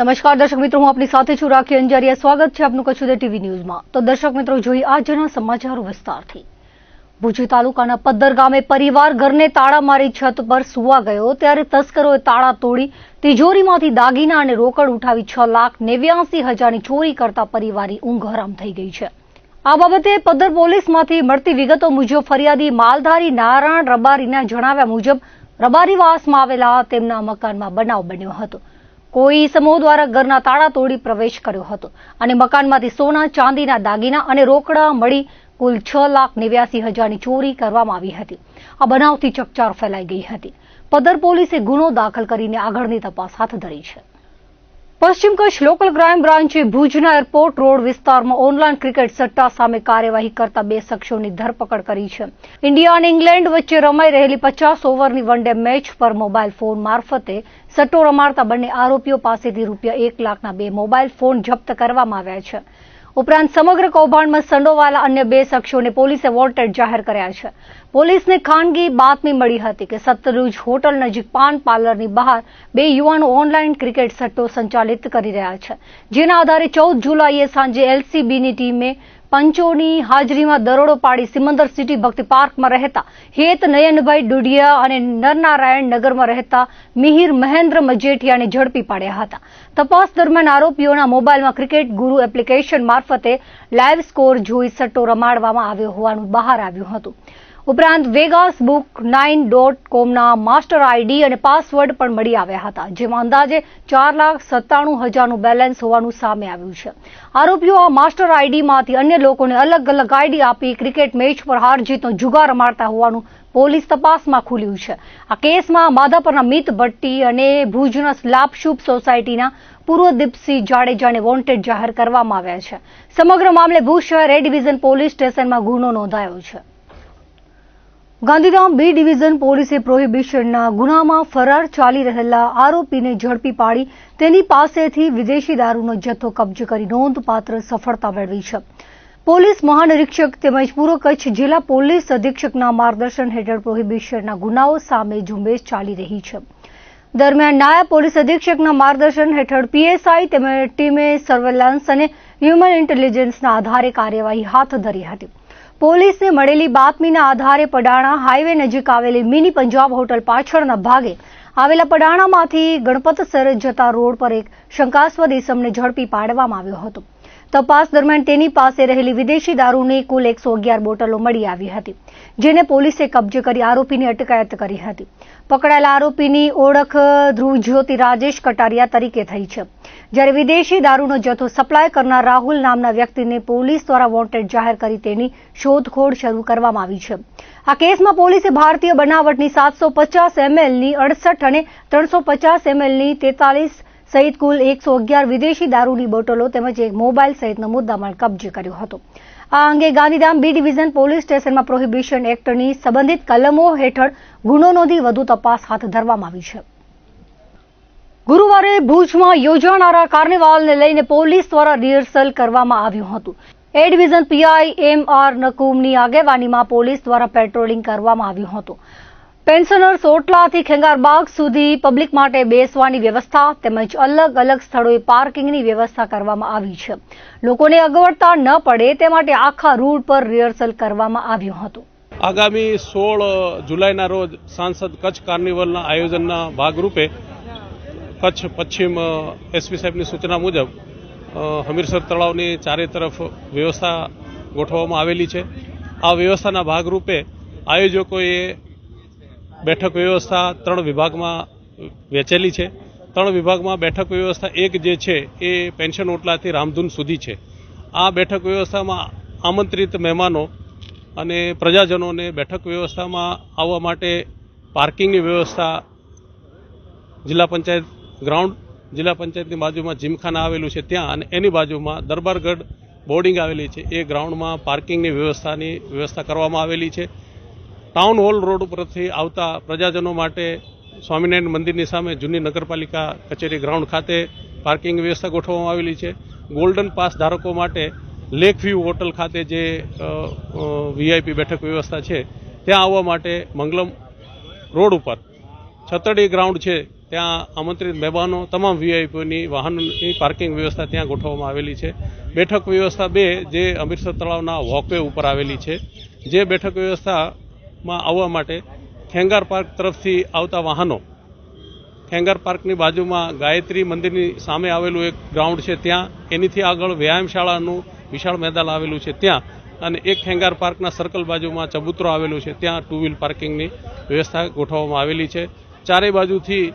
નમસ્કાર દર્શક મિત્રો, હું આપની સાથે છું રાખી અંજારિયા। સ્વાગત છે આપનું કચ્છ ઉદય ટીવી ન્યૂઝમાં। તો દર્શક મિત્રો, જોઈએ આજના સમાચારો વિસ્તારથી। ભુજ તાલુકાના પદ્ધર ગામે પરિવાર ઘરને તાળા મારી છત પર સુવા ગયો ત્યારે તસ્કરોએ તાળા તોડી તિજોરીમાંથી દાગીના અને રોકડ ઉઠાવી 6,89,000ની ચોરી કરતા પરિવારની ઊંઘ હરામ થઈ ગઈ છે। આ બાબતે પદ્ધર પોલીસમાંથી મળતી વિગતો મુજબ ફરિયાદી માલધારી નારાયણ રબારીના જણાવ્યા મુજબ રબારીવાસમાં આવેલા તેમના મકાનમાં બનાવ બન્યો હતો। કોઈ સમૂહ દ્વારા ઘરના તાળા તોડી પ્રવેશ કર્યો હતો અને મકાનમાંથી સોના ચાંદીના દાગીના અને રોકડા મળી કુલ 6,89,000ની ચોરી કરવામાં આવી હતી। આ બનાવથી ચકચાર ફેલાઈ ગઈ હતી। પદ્ધર પોલીસે ગુનો દાખલ કરીને આગળની તપાસ હાથ ધરી છે। પશ્ચિમ કચ્છ લોકલ ક્રાઇમ બ્રાન્ચે ભુજના એરપોર્ટ રોડ વિસ્તારમાં ઓનલાઈન ક્રિકેટ સટ્ટા સામે કાર્યવાહી કરતા 2 શખ્સોની ધરપકડ કરી છે। ઇન્ડિયા અને ઇંગ્લેન્ડ વચ્ચે રમાઈ રહેલી 50 ઓવરની વન ડે મેચ પર મોબાઈલ ફોન મારફતે સટ્ટો રમાડતા બંને આરોપીઓ પાસેથી ₹1 લાખના 2 મોબાઈલ ફોન જપ્ત કરવામાં આવ્યા છે। ઉપરાંત સમગ્ર કૌભાંડમાં સંડોવાયેલા અન્ય 2 શખ્સોને પોલીસે વોન્ટેડ જાહેર કર્યા છે। પોલીસને ખાનગી બાતમી મળી હતી કે સતલુજ હોટલ નજીક પાન પાર્લરની બહાર 2 યુવાનો ઓનલાઈન ક્રિકેટ સટ્ટો સંચાલિત કરી રહ્યા છે, જેના આધારે 14 જુલાઈએ સાંજે એલસીબીની ટીમે પંચોની હાજરીમાં દરોડો પાડી સિમંદર સિટી ભક્તિ પાર્કમાં રહેતા હેત નયનભાઈ ડુડિયા અને નરનારાયણ નગરમાં રહેતા મિહિર મહેન્દ્ર મજેઠિયાને ઝડપી પાડ્યા હતા। તપાસ દરમિયાન આરોપીઓના મોબાઈલમાં ક્રિકેટ ગુરુ એપ્લિકેશન મારફતે લાઈવ સ્કોર જોઈ સટ્ટો રમાડવામાં આવ્યો હોવાનું બહાર આવ્યું હતું। ઉપરાંત વેગાસ બુક 9.comના માસ્ટર આઈડી અને પાસવર્ડ પણ મળી આવ્યા હતા, જેમાં અંદાજે 4,97,000નું બેલેન્સ હોવાનું સામે આવ્યું છે। આરોપીઓ આ માસ્ટર આઈડીમાંથી અન્ય લોકોને અલગ અલગ આઈડી આપી ક્રિકેટ મેચ પર હાર જીતનો જુગાર રમાડતા હોવાનું પોલીસ તપાસમાં ખુલ્યું છે। આ કેસમાં માધાપરના મિત ભટ્ટી અને ભુજના લાભશુભ સોસાયટીના પૂર્વ દીપસિંહ જાડેજાને વોન્ટેડ જાહેર કરવામાં આવ્યા છે। સમગ્ર મામલે ભુજ શહેર એ ડિવિઝન પોલીસ સ્ટેશનમાં ગુનો નોંધાયો છે। ગાંધીધામ બી ડિવિઝન પોલીસે પ્રોહિબિશનના ગુનામાં ફરાર ચાલી રહેલા આરોપીને ઝડપી પાડી તેની પાસેથી વિદેશી દારૂનો જથ્થો કબજે કરી નોંધપાત્ર સફળતા મેળવી છે। પોલીસ મહાનિરીક્ષક તેમજ પૂર્વ કચ્છ જિલ્લા પોલીસ અધિક્ષકના માર્ગદર્શન હેઠળ પ્રોહિબિશનના ગુનાઓ સામે ઝુંબેશ ચાલી રહી છે। દરમિયાન નાયબ પોલીસ અધિક્ષકના માર્ગદર્શન હેઠળ પીએસઆઈ તેમજ ટીમે સર્વેલન્સ અને હ્યુમન ઇન્ટેલિજન્સના આધારે કાર્યવાહી હાથ ધરી હતી। પોલીસને મળેલી બાતમીના આધારે પડાણા હાઈવે નજીક આવેલી મિની પંજાબ હોટલ પાછળના ભાગે આવેલા પડાણામાંથી ગણપતસર જતા રોડ પર એક શંકાસ્પદ ઇસમને ઝડપી પાડવામાં આવ્યો હતો। તપાસ દરમિયાન તેની પાસે રહેલી વિદેશી દારૂની કુલ 111 બોટલો મળી આવી હતી, જેને પોલીસે કબજે કરી આરોપીની અટકાયત કરી હતી। પકડાયેલા આરોપીની ઓળખ ધ્રુવજ્યોતિ રાજેશ કટારિયા તરીકે થઈ છે, જ્યારે વિદેશી દારૂનો જથ્થો સપ્લાય કરનાર રાહુલ નામના વ્યક્તિને પોલીસ દ્વારા વોન્ટેડ જાહેર કરી તેની શોધખોળ શરૂ કરવામાં આવી છે। આ કેસમાં પોલીસે ભારતીય બનાવટની 750 mlની 68 અને 350 mlની 43 સહિત કુલ 111 વિદેશી દારૂની બોટલો તેમજ એક મોબાઈલ સહિતનો મુદ્દામાલ કબજે કર્યો હતો। આ અંગે ગાંધીધામ બી ડિવિઝન પોલીસ સ્ટેશનમાં પ્રોહિબિશન એક્ટની સંબંધિત કલમો હેઠળ ગુનો નોંધી વધુ તપાસ હાથ ધરવામાં આવી છે। ગુરુવારે ભુજમાં યોજાનારા કાર્નિવાલને લઈને પોલીસ દ્વારા રિહર્સલ કરવામાં આવ્યું હતું। એ ડિવિઝન પીઆઈ MR નકુમની આગેવાનીમાં પોલીસ દ્વારા પેટ્રોલિંગ કરવામાં આવ્યું હતું। પેન્શનર્સ ઓટલાથી ખેંગારબાગ સુધી પબ્લિક માટે બેસવાની વ્યવસ્થા તેમજ અલગ અલગ સ્થળોએ પાર્કિંગની વ્યવસ્થા કરવામાં આવી છે। લોકોને અગવડતા ન પડે તે માટે આખા રૂટ પર રિહર્સલ કરવામાં આવ્યું હતું। આગામી 16 જુલાઈના રોજ સાંસદ કચ્છ કાર્નિવલના આયોજનના ભાગરૂપે કચ્છ પશ્ચિમ એસપી સાહેબની સૂચના મુજબ હમીરસર તળાવની ચારે તરફ વ્યવસ્થા ગોઠવવામાં આવેલી છે। આ વ્યવસ્થાના ભાગરૂપે આયોજકોએ બેઠક વ્યવસ્થા 3 વિભાગમાં વહેંચેલી છે। 3 વિભાગમાં બેઠક વ્યવસ્થા એક જે છે એ પેન્શન ઓટલાથી રામધૂન સુધી છે। આ બેઠક વ્યવસ્થામાં આમંત્રિત મહેમાનો અને પ્રજાજનોને બેઠક વ્યવસ્થામાં આવવા માટે પાર્કિંગની વ્યવસ્થા જિલ્લા પંચાયત ગ્રાઉન્ડ, જિલ્લા પંચાયતની બાજુમાં જીમખાના આવેલું છે ત્યાં, અને એની બાજુમાં દરબારગઢ બોર્ડિંગ આવેલી છે એ ગ્રાઉન્ડમાં પાર્કિંગની વ્યવસ્થા કરવામાં આવેલી છે। ટાઉન હોલ રોડ ઉપરથી આવતા પ્રજાજનો માટે સ્વામિનારાયણ મંદિરની સામે જૂની નગરપાલિકા કચેરી ગ્રાઉન્ડ ખાતે પાર્કિંગ વ્યવસ્થા ગોઠવવામાં આવેલી છે। ગોલ્ડન પાસ ધારકો માટે લેક વ્યૂ હોટલ ખાતે જે વીઆઈપી બેઠક વ્યવસ્થા છે ત્યાં આવવા માટે મંગલમ રોડ ઉપર છતડી ગ્રાઉન્ડ છે ત્યાં આમંત્રિત મહેમાનો તમામ વીઆઈપીની વાહનોની પાર્કિંગ વ્યવસ્થા ત્યાં ગોઠવવામાં આવેલી છે. બેઠક વ્યવસ્થા 2 જે હમીરસર તળાવના વોકવે ઉપર આવેલી છે, જે બેઠક વ્યવસ્થામાં આવવા માટે ખેંગાર પાર્ક તરફથી આવતા વાહનો ખેંગાર પાર્કની બાજુમાં ગાયત્રી મંદિરની સામે આવેલું એક ગ્રાઉન્ડ છે ત્યાં, એનીથી આગળ વ્યાયામશાળાનું વિશાળ મેદાન આવેલું છે ત્યાં, અને એક ખેંગાર પાર્કના સર્કલ બાજુમાં ચબૂતરો આવેલું છે ત્યાં 2 વ્હીલ પાર્કિંગની વ્યવસ્થા ગોઠવવામાં આવેલી છે. ચારેય બાજુથી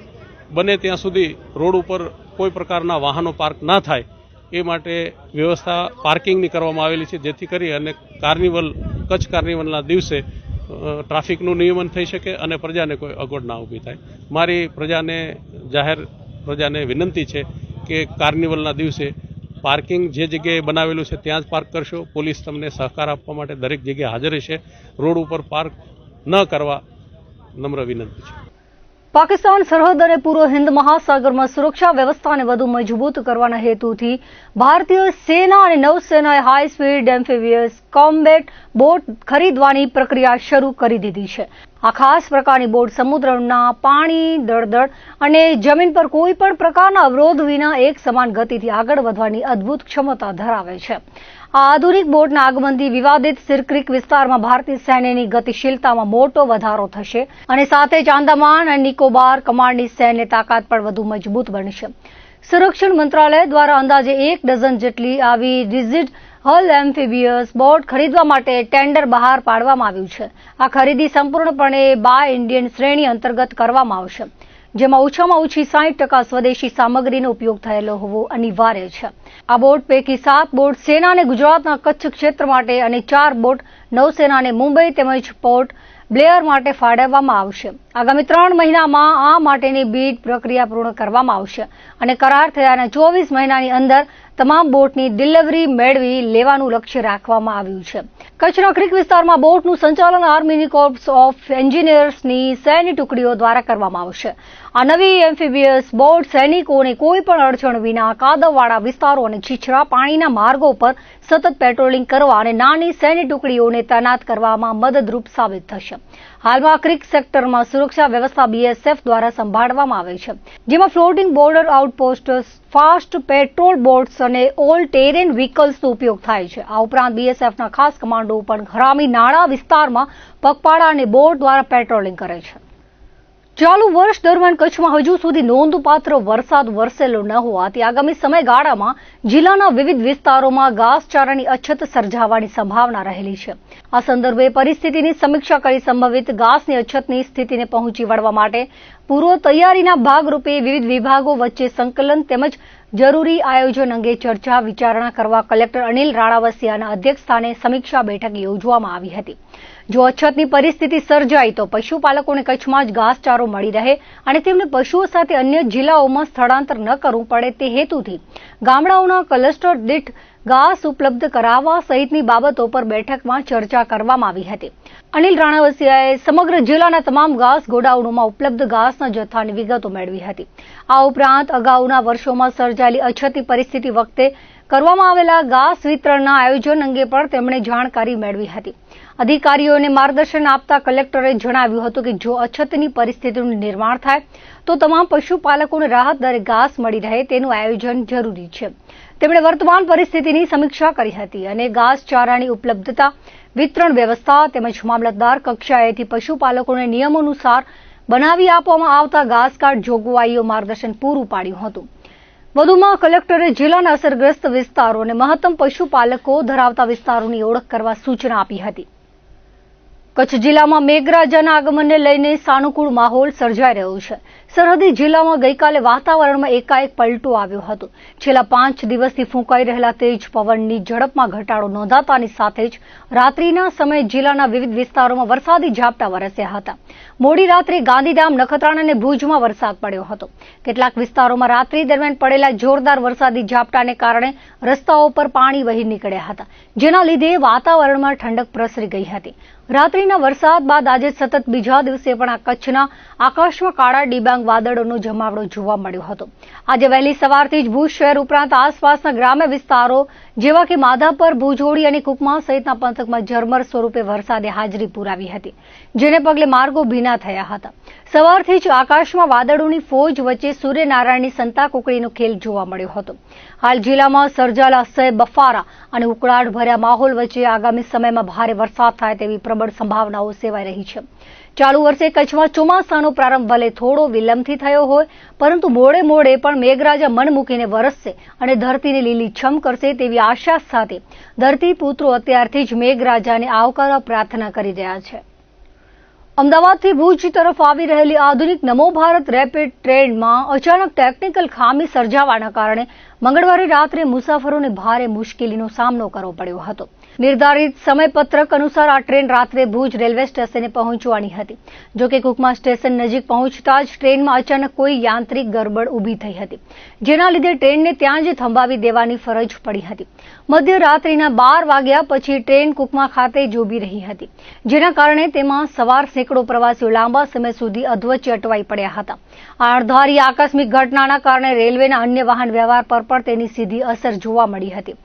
બને ત્યાં સુધી રોડ ઉપર કોઈ પ્રકારના વાહનો પાર્ક ના થાય એ માટે વ્યવસ્થા પાર્કિંગની કરવામાં આવેલી છે, જેથી કરી અને કચ્છ કાર્નિવલના દિવસે ટ્રાફિકનું નિયમન થઈ શકે અને પ્રજાને કોઈ અગવડ ના ઊભી થાય. મારી જાહેર પ્રજાને વિનંતી છે કે કાર્નિવલના દિવસે પાર્કિંગ જે જગ્યાએ બનાવેલું છે ત્યાં જ પાર્ક કરશો. પોલીસ તમને સહકાર આપવા માટે દરેક જગ્યાએ હાજર રહેશે. રોડ ઉપર પાર્ક ન કરવા નમ્ર વિનંતી છે. પાકિસ્તાન સરહદ અને પૂર્વ હિન્દ મહાસાગરમાં સુરક્ષા વ્યવસ્થાને વધુ મજબૂત કરવાના હેતુથી ભારતીય સેના અને નૌસેનાએ હાઈ સ્પીડ એમ્ફીબિયસ કોમ્બેટ બોટ ખરીદવાની પ્રક્રિયા શરૂ કરી દીધી છે. આ ખાસ પ્રકારની બોટ સમુદ્રના પાણી, દળદળ અને જમીન પર કોઈ પણ પ્રકારના અવરોધ વિના એક સમાન ગતિથી આગળ વધવાની અદ્ભુત ક્ષમતા ધરાવે છે. આ આધુનિક બોટના આગમનથી વિવાદિત સિરક્રીક વિસ્તારમાં ભારતીય સૈન્યની ગતિશીલતામાં મોટો વધારો થશે અને સાથે જ આંદામાન અને નિકોબાર કમાન્ડની સૈન્ય તાકાત પણ વધુ મજબૂત બનશે. સંરક્ષણ મંત્રાલય દ્વારા અંદાજે 1 ડઝન જેટલી આવી રિજિડ હલ એમ્ફીબિયસ બોટ ખરીદવા માટે ટેન્ડર બહાર પાડવામાં આવ્યું છે. આ ખરીદી સંપૂર્ણપણે બાય ઇન્ડિયન શ્રેણી અંતર્ગત કરવામાં આવશે, જેમાં ઓછામાં ઓછી 60% સ્વદેશી સામગ્રીનો ઉપયોગ થયેલો હોવો અનિવાર્ય છે. આ બોટ પૈકી 7 બોટ સેનાને ગુજરાતના કચ્છ ક્ષેત્ર માટે અને 4 બોટ નૌસેનાને મુંબઈ તેમજ પોર્ટ બ્લેયર માટે ફાળવવામાં આવશે. આગામી 3 મહિનામાં આ માટેની બીડ પ્રક્રિયા પૂર્ણ કરવામાં આવશે અને કરાર થયાના 24 મહિનાની અંદર તમામ બોટની ડિલિવરી મેળવી લેવાનું લક્ષ્ય રાખવામાં આવ્યું છે. કચ્છના ક્રીક વિસ્તારમાં બોટનું સંચાલન આર્મીની કોર્પ્સ ઓફ એન્જિનિયર્સની સૈન્ય ટુકડીઓ દ્વારા કરવામાં આવશે. આ નવી એમ્ફીબિયસ બોટ સૈનિકોને કોઈ પણ અડચણ વિના કાદવવાળા વિસ્તારો અને છીછરા પાણીના માર્ગો પર સતત પેટ્રોલિંગ કરવા અને નાની સૈન્ય ટુકડીઓને તૈનાત કરવામાં મદદરૂપ સાબિત થશે. હાલમાં ક્રીક સેક્ટરમાં સુરક્ષા વ્યવસ્થા બીએસએફ દ્વારા સંભાળવામાં આવે છે, જેમાં floating border outposts, fast patrol boats અને ઓલ ટેરેન વ્હીકલ્સનો ઉપયોગ થાય છે. આ ઉપરાંત બીએસએફના ખાસ કમાન્ડો પણ હરામી નાળા વિસ્તારમાં પગપાળા અને બોટ દ્વારા પેટ્રોલિંગ કરે છે. ચાલુ વર્ષ દરમિયાન કચ્છમાં હજુ સુધી નોંધપાત્ર વરસાદ વરસેલો ન હોવાથી આગામી સમયગાળામાં જિલ્લાના વિવિધ વિસ્તારોમાં ઘાસચારાની અછત સર્જાવાની સંભાવના રહેલી છે. આ સંદર્ભે પરિસ્થિતિની સમીક્ષા કરી સંભવિત ઘાસની અછતની સ્થિતિને પહોંચી વળવા માટે પૂર્વ તૈયારીના ભાગરૂપે વિવિધ વિભાગો વચ્ચે સંકલન તેમજ જરૂરી આયોજન અંગે ચર્ચા વિચારણા કરવા કલેક્ટર અનિલ રાણાવસિયાના અધ્યક્ષસ્થાને સમીક્ષા બેઠક યોજવામાં આવી હતી. જો અછતની પરિસ્થિતિ સર્જાય તો પશુપાલકોને કચ્છમાં જ ઘાસચારો મળી રહે અને તેમને પશુઓ સાથે અન્ય જિલ્લાઓમાં સ્થળાંતર ન કરવું પડે તે હેતુથી ગામડાઓના ક્લસ્ટર દીઠ ઘાસ ઉપલબ્ધ કરાવવા સહિતની બાબતો પર બેઠકમાં ચર્ચા કરવામાં આવી હતી. અનિલ રાણાવસિયાએ સમગ્ર જિલ્લાના તમામ ઘાસ ગોડાઉનોમાં ઉપલબ્ધ ઘાસના જથ્થાની વિગતો મેળવી હતી. આ ઉપરાંત અગાઉના વર્ષોમાં સર્જાયેલી અછતની પરિસ્થિતિ વખતે કરવામાં આવેલા ઘાસ વિતરણના આયોજન અંગે પણ તેમણે જાણકારી મેળવી હતી. અધિકારીઓને માર્ગદર્શન આપતા કલેક્ટરે જણાવ્યું હતું કે જો અછતની પરિસ્થિતિનું નિર્માણ થાય તો તમામ પશુપાલકોને રાહત દરે ઘાસ મળી રહે તેનું આયોજન જરૂરી છે. તેમણે વર્તમાન પરિસ્થિતિની સમીક્ષા કરી હતી અને ઘાસચારાની ઉપલબ્ધતા, વિતરણ વ્યવસ્થા તેમજ મામલતદાર કક્ષાએથી પશુપાલકોને નિયમોનુસાર બનાવી આપવામાં આવતા ઘાસકાર્ડ જોગવાઈઓ માર્ગદર્શન પૂરું પાડ્યું હતું. વધુમાં કલેક્ટરે જિલ્લાના અસરગ્રસ્ત વિસ્તારો અને મહત્તમ પશુપાલકો ધરાવતા વિસ્તારોની ઓળખ કરવા સૂચના આપી હતી. કચ્છ જિલ્લામાં મેઘરાજાના આગમનને લઈને સાનુકૂળ માહોલ સર્જાઈ રહ્યો છે. સરહદી જિલ્લામાં ગઈકાલે વાતાવરણમાં એકાએક પલટો આવ્યો હતો. છેલ્લા 5 દિવસથી ફૂંકાઈ રહેલા તેજ પવનની ઝડપમાં ઘટાડો નોંધાતાની સાથે જ રાત્રિના સમયે જિલ્લાના વિવિધ વિસ્તારોમાં વરસાદી ઝાપટા વરસ્યા હતા. મોડી રાત્રે ગાંધીધામ, નખત્રાણા અને ભુજમાં વરસાદ પડ્યો હતો. કેટલાક વિસ્તારોમાં રાત્રિ દરમિયાન પડેલા જોરદાર વરસાદી ઝાપટાને કારણે રસ્તાઓ પર પાણી વહી નીકળ્યા હતા, જેના લીધે વાતાવરણમાં ઠંડક પ્રસરી ગઈ હતી. રાત્રિના વરસાદ બાદ આજે સતત બીજા દિવસે પણ આ કચ્છના આકાશમાં કાળા ડિબાંગ વાદળોનો જમાવડો જોવા મળ્યો હતો. આજે વહેલી સવારથી જ ભુજ શહેર ઉપરાંત આસપાસના ગ્રામ્ય વિસ્તારો જેવા કે માધાપર, ભુજોડી અને કુકમા સહિતના પંથકમાં ઝરમર સ્વરૂપે વરસાદે હાજરી પુરાવી હતી, જેને પગલે માર્ગો ભીના થયા હતા. સવારથી જ આકાશમાં વાદળોની ફોજ વચ્ચે સૂર્યનારાયણની સંતા કુકડીનો ખેલ જોવા મળ્યો હતો. હાલ જિલ્લામાં સર્જાયેલા અસહ્ય બફારા અને ઉકળાટ ભર્યા માહોલ વચ્ચે આગામી સમયમાં ભારે વરસાદ થાય તેવી પ્રબળ સંભાવનાઓ સેવાઈ રહી છે. ચાલુ વર્ષે કચ્છમાં ચોમાસાનો પ્રારંભ ભલે થોડો વિલંબથી થયો હોય, પરંતુ મોડે પણ મેઘરાજા મન મૂકીને વરસશે અને ધરતીને લીલીછમ કરશે તેવી આશા સાથે ધરતીપુત્રો અત્યારથી જ મેઘરાજાને આવકારવા પ્રાર્થના કરી રહ્યા છે. અમદાવાદથી ભુજ તરફ આવી રહેલી આધુનિક નમો ભારત રેપિડ ટ્રેનમાં અચાનક ટેકનિકલ ખામી સર્જાવાના કારણે મંગળવારે રાત્રે મુસાફરોને ભારે મુશ્કેલીનો સામનો કરવો પડ્યો હતો. નિર્ધારિત સમયપત્રક અનુસાર આ ટ્રેન રાત્રે ભુજ રેલવે સ્ટેશને પહોંચવાની હતી. જોકે કુકમા સ્ટેશન નજીક પહોંચતા જ ટ્રેનમાં અચાનક કોઈ યાંત્રિક ગરબડ ઊભી થઈ હતી, જેના લીધે ટ્રેનને ત્યાં જ થંભાવી દેવાની ફરજ પડી હતી. મધ્યરાત્રિના 12 વાગ્યા પછી ટ્રેન કુકમા ખાતે જ ઊભી રહી હતી, જેના કારણે તેમાં સવાર સેંકડો પ્રવાસીઓ લાંબા સમય સુધી અધવચ્ચે અટવાઈ પડ્યા હતા. આ અણધારી આકસ્મિક ઘટનાના કારણે રેલવેના અન્ય વાહન વ્યવહાર પર પણ તેની સીધી અસર જોવા મળી હતી.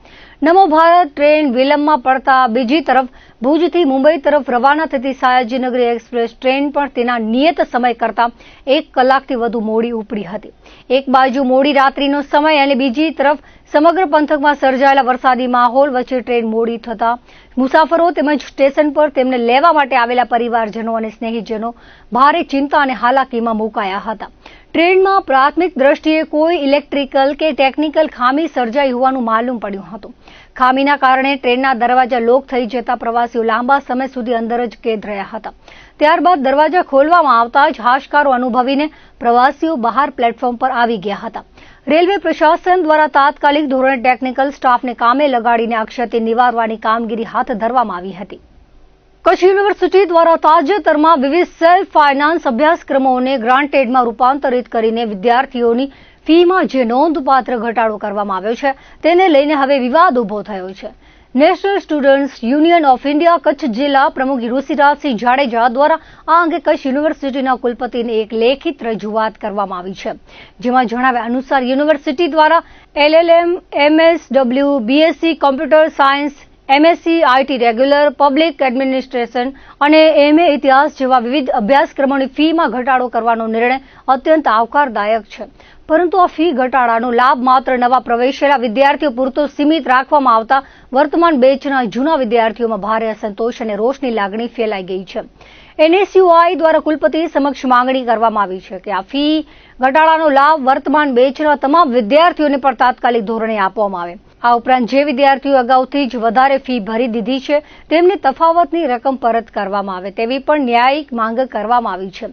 નમો ભારત ટ્રેન વિલંબમાં પડતા બીજી તરફ ભુજથી મુંબઈ તરફ રવાના થતી સયાજીનગરી એક્સપ્રેસ ટ્રેન પણ તેના નિયત સમય કરતા 1 કલાકથી વધુ મોડી ઉપડી હતી. એક બાજુ મોડી રાત્રિનો સમય અને બીજી તરફ સમગ્ર પંથકમાં સર્જાયેલા વરસાદી માહોલ વચ્ચે ટ્રેન મોડી થતા મુસાફરો તેમજ સ્ટેશન પર તેમને લેવા માટે આવેલા પરિવારજનો અને સ્નેહીજનો ભારે ચિંતા અને હાલાકીમાં મુકાયા હતા. ટ્રેનમાં પ્રાથમિક દ્રષ્ટિએ કોઈ ઇલેક્ટ્રિકલ કે ટેકનિકલ ખામી સર્જાઈ હોવાનું માલુમ પડ્યું હતું. ખામીના કારણે ટ્રેનના દરવાજા લોક થઈ જતા પ્રવાસીઓ લાંબા સમય સુધી અંદર જ કેદ રહ્યા હતા. ત્યારબાદ દરવાજા ખોલવામાં આવતા જ હાશકારો અનુભવીને પ્રવાસીઓ બહાર પ્લેટફોર્મ પર આવી ગયા હતા. રેલવે પ્રશાસન દ્વારા તાત્કાલિક ધોરણે ટેકનિકલ સ્ટાફને કામે લગાડીને આ ક્ષતિ નિવારવાની કામગીરી હાથ ધરવામાં આવી હતી. કચ્છ યુનિવર્સિટી દ્વારા તાજેતરમાં વિવિધ સેલ્ફ ફાઇનાન્સ અભ્યાસક્રમોને ગ્રાન્ટેડમાં રૂપાંતરિત કરીને વિદ્યાર્થીઓની ફીમાં જે નોંધપાત્ર ઘટાડો કરવામાં આવ્યો છે, તેને લઈને હવે વિવાદ ઉભો થયો છે. National students union of India Kutch જિલ્લા પ્રમુખ ઋષિરાજસિંહ જાડેજા દ્વારા આ અંગે કચ્છ યુનિવર્સિટીના કુલપતિને એક લેખિત રજૂઆત કરવામાં આવી છે, જેમાં જણાવ્યા અનુસાર યુનિવર્સિટી દ્વારા LLM, MSW, BSc computer science, MSc IT regular, public administration અને MA ઇતિહાસ જેવા વિવિધ અભ્યાસક્રમોની ફીમાં ઘટાડો કરવાનો નિર્ણય અત્યંત આવકારદાયક છે. પરંતુ આ ફી ઘટાડાનો લાભ માત્ર નવા પ્રવેશેલા વિદ્યાર્થીઓ પૂરતો સીમિત રાખવામાં આવતા વર્તમાન બેચના જૂના વિદ્યાર્થીઓમાં ભારે અસંતોષ અને રોષની લાગણી ફેલાઈ ગઈ છે. NSUI દ્વારા કુલપતિ સમક્ષ માંગણી કરવામાં આવી છે કે આ ફી ઘટાડાનો લાભ વર્તમાન બેચના તમામ વિદ્યાર્થીઓને પણ તાત્કાલિક ધોરણે આપવામાં આવે. આ ઉપરાંત જે વિદ્યાર્થીઓ અગાઉથી જ વધારે ફી ભરી દીધી છે તેમને તફાવતની રકમ પરત કરવામાં આવે તેવી પણ ન્યાયિક માંગ કરવામાં આવી છે.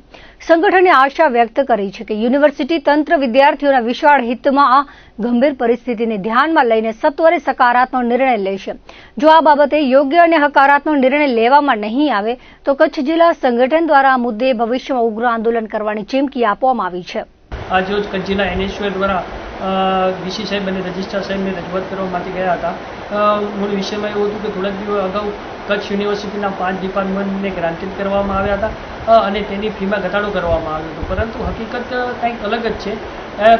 સંગઠને આશા વ્યક્ત કરી છે કે યુનિવર્સિટી તંત્ર વિદ્યાર્થીઓના વિશાળ હિતમાં આ ગંભીર પરિસ્થિતિને ધ્યાનમાં લઈને સત્વરે સકારાત્મક નિર્ણય લેશે. જો આ બાબતે યોગ્ય અને હકારાત્મક નિર્ણય લેવામાં નહીં આવે તો કચ્છ જિલ્લા સંગઠન દ્વારા આ મુદ્દે ભવિષ્યમાં ઉગ્ર આંદોલન કરવાની ચીમકી આપવામાં આવી છે. આજ રોજ કચ્છ જિલ્લા NSUI દ્વારા વીસી સાહેબ અને રજિસ્ટ્રાર સાહેબને રજૂઆત કરવા માટે ગયા હતા. મૂળ વિષયમાં એવું હતું કે થોડાક દિવસ અગાઉ કચ્છ યુનિવર્સિટીના 5 ડિપાર્ટમેન્ટને ગ્રાન્ટેડ કરવામાં આવ્યા હતા અને તેની ફીમાં ઘટાડો કરવામાં આવ્યો હતો. પરંતુ હકીકત કંઈક અલગ જ છે,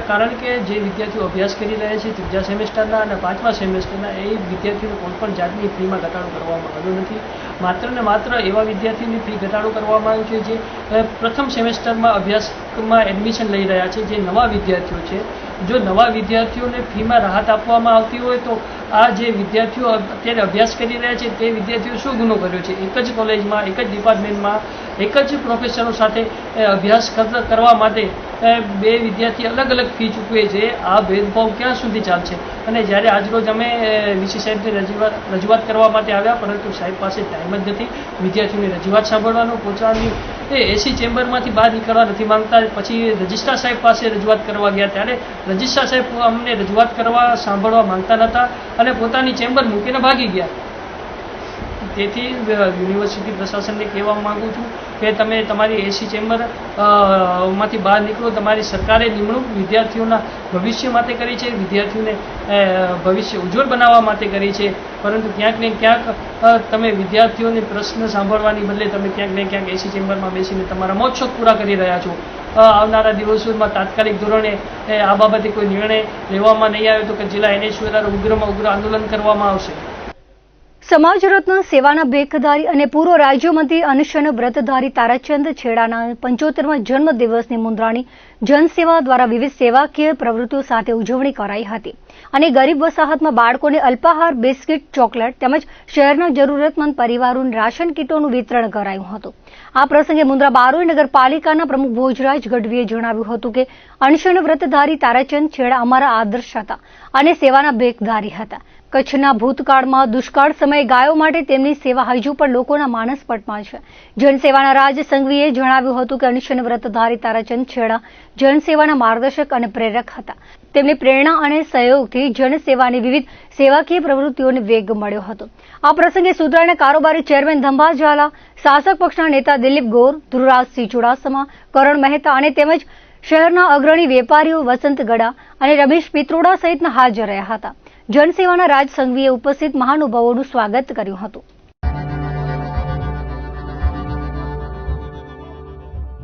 કારણ કે જે વિદ્યાર્થીઓ અભ્યાસ કરી રહ્યા છે 3જા સેમેસ્ટરના અને 5મા સેમેસ્ટરના, એ વિદ્યાર્થીઓને કોઈ પણ જાતની ફીમાં ઘટાડો કરવામાં આવ્યો નથી. માત્ર ને માત્ર એવા વિદ્યાર્થીઓની ફી ઘટાડો કરવામાં આવ્યો છે જે પ્રથમ સેમેસ્ટરમાં અભ્યાસમાં એડમિશન લઈ રહ્યા છે, જે નવા વિદ્યાર્થીઓ છે. જો નવા વિદ્યાર્થીઓને ફીમાં રાહત આપવામાં આવતી હોય તો આ જે વિદ્યાર્થીઓ અત્યારે અભ્યાસ કરી રહ્યા છે તે વિદ્યાર્થીઓ શું ગુનો કર્યો છે? એક જ કોલેજમાં, એક જ ડિપાર્ટમેન્ટમાં, એક જ પ્રોફેસરો સાથે અભ્યાસ કરવા માટે 2 વિદ્યાર્થી અલગ અલગ ફી ચૂકવે છે. આ ભેદભાવ ક્યાં સુધી ચાલશે? અને જ્યારે આજરોજ અમે વીસી સાહેબની રજૂઆત કરવા માટે આવ્યા, પરંતુ સાહેબ પાસે ટાઈમ જ નથી વિદ્યાર્થીઓની રજૂઆત સાંભળવાનો, પહોંચવાની. એસી ચેમ્બરમાંથી બહાર નીકળવા નથી માંગતા. પછી રજિસ્ટ્રાર સાહેબ પાસે રજૂઆત કરવા ગયા ત્યારે રજિસ્ટ્રાર સાહેબ અમને રજૂઆત કરવા સાંભળવા માંગતા નહોતા અને પોતાની ચેમ્બર મૂકીને ભાગી ગયા. તેથી યુનિવર્સિટી પ્રશાસનને કહેવા માગું છું કે તમે તમારી એસી ચેમ્બર માંથી બહાર નીકળો. તમારી સરકારે નિમણૂક વિદ્યાર્થીઓના ભવિષ્ય માટે કરી છે, વિદ્યાર્થીઓને ભવિષ્ય ઉજ્જવળ બનાવવા માટે કરી છે, પરંતુ ક્યાંક ને ક્યાંક તમે વિદ્યાર્થીઓને પ્રશ્ન સાંભળવાની બદલે તમે ક્યાંક ને ક્યાંક એસી ચેમ્બરમાં બેસીને તમારા મોજ-શોખ પૂરા કરી રહ્યા છો. આવનારા દિવસોમાં તાત્કાલિક ધોરણે આ બાબતે કોઈ નિર્ણય લેવામાં નહીં આવે તો કે જિલ્લા NSU દ્વારા ઉગ્રમાં ઉગ્ર આંદોલન કરવામાં આવશે. સમાજ રત્ન સેવાના ભેખધારી અને પૂર્વ રાજ્યમંત્રી અનશન વ્રતધારી તારાચંદ છેડાના 75મા જન્મદિવસની મુંદ્રાની જનસેવા દ્વારા વિવિધ સેવાકીય પ્રવૃત્તિઓ સાથે ઉજવણી કરાઈ હતી અને ગરીબ વસાહતમાં બાળકોને અલ્પાહાર, બિસ્કિટ, ચોકલેટ તેમજ શહેરના જરૂરતમંદ પરિવારોને રાશન કીટોનું વિતરણ કરાયું હતું. આ પ્રસંગે મુંદ્રા બારોઈ નગરપાલિકાના પ્રમુખ ભોજરાજ ગઢવીએ જણાવ્યું હતું કે અનશન વ્રતધારી તારાચંદ છેડા અમારા આદર્શ હતા અને સેવાના ભેખધારી હતા. કચ્છના ભૂતકાળમાં દુષ્કાળ સમયે ગાયો માટે તેમની સેવા હજુ પણ લોકોના માનસપટમાં છે. જનસેવાના રાજ સંઘવીએ જણાવ્યું હતું કે અનશન વ્રતધારી તારાચંદ છેડા જનસેવાના માર્ગદર્શક અને પ્રેરક હતા. તેમની પ્રેરણા અને સહયોગથી જનસેવાની વિવિધ સેવાકીય પ્રવૃત્તિઓને વેગ મળ્યો હતો. આ પ્રસંગે સુધરાના કારોબારી ચેરમેન ધંભા ઝાલા, શાસક પક્ષના નેતા દિલીપ ગોર, ધ્રુવરાજસિંહ ચુડાસમા, કરણ મહેતા અને તેમજ શહેરના અગ્રણી વેપારીઓ વસંત ગડા અને રમેશ પિત્રોડા સહિતના હાજર રહ્યા હતા. જનસેવાના રાજ સંઘવીએ ઉપસ્થિત મહાનુભાવોનું સ્વાગત કર્યું હતું.